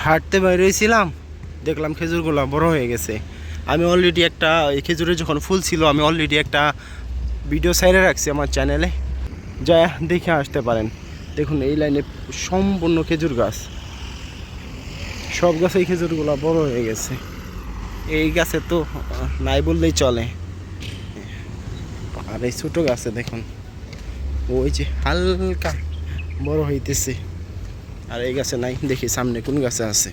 হাঁটতে বাইরে হয়েছিলাম, দেখলাম খেজুরগুলো বড় হয়ে গেছে। আমি অলরেডি একটা এই খেজুরের যখন ফুল ছিল আমি অলরেডি একটা ভিডিও সাইডে রাখছি আমার চ্যানেলে, যা দেখে আসতে পারেন। দেখুন এই লাইনে সম্পূর্ণ খেজুর গাছ, সব গাছেই খেজুরগুলো বড় হয়ে গেছে। এই গাছে তো নাই বললেই চলে। আর এই ছোটো গাছে দেখুন ওই যে হালকা বড় হইতেছে, আর এই গাছে নাই। দেখি সামনে কোন গাছে আছে।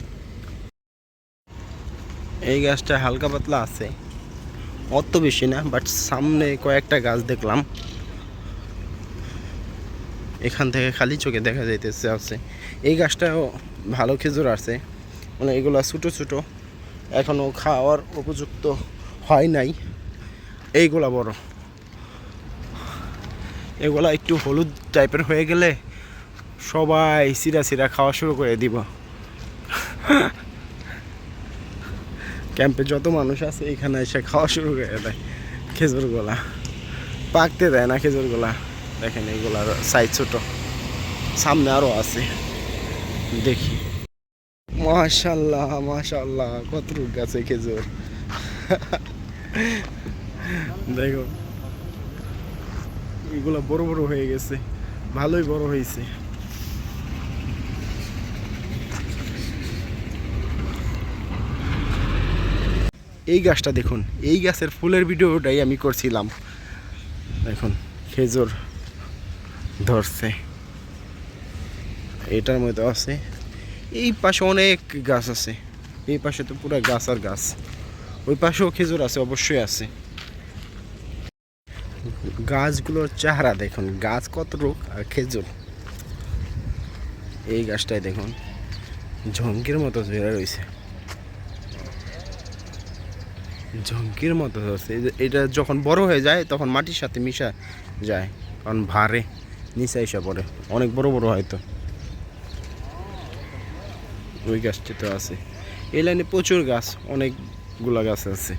এই গাছটা হালকা পাতলা আছে, অত বেশি না, বাট সামনে কয়েকটা গাছ দেখলাম, এখান থেকে খালি চোখে দেখা যাইতেছে আছে। এই গাছটাও ভালো খেজুর আছে, মানে এগুলো ছোটো ছোটো, এখনও খাওয়ার উপযুক্ত হয় নাই। এইগুলা বড়, এগুলা একটু হলুদ টাইপের হয়ে গেলে সবাই সিরা সিরা খাওয়া শুরু করে দিব। ক্যাম্পে যত মানুষ আছে এখানে এসে খাওয়া শুরু করে দেয় খেজুরগুলা, পাকতে দেয় না খেজুরগুলা। দেখেন এইগুলার সাইজ ছোট, সামনে আরও আছে দেখি। মাশাল্লাহ মাশাল্লাহ, কত রূপ গাছে খেজুর। দেখো এগুলো বড় বড় হয়ে গেছে, ভালোই বড় হয়েছে। এই গাছটা দেখুন, এই গাছের ফুলের ভিডিওটাই আমি করছিলাম। দেখুন খেজুর ধরছে, এটার মধ্যে আছে। এই পাশে অনেক গাছ আছে, এই পাশে তো পুরো গাছ আর গাছ, ওই পাশেও খেজুর আছে, অবশ্যই আছে। গাছগুলোর চেহারা দেখুন, গাছ কত রোগ আর খেজুর। এই গাছটাই দেখুন ঝঙ্কির মতো ধরে রয়েছে, ঝঙ্কির মতো ধরছে। এটা যখন বড় হয়ে যায় তখন মাটির সাথে মিশা যায়, কারণ ভারে নিচে এসে পড়ে, অনেক বড় বড় হয়তো। ওই গাছটি তো আছে, এই লাইনে প্রচুর গাছ, অনেকগুলা গাছ আছে।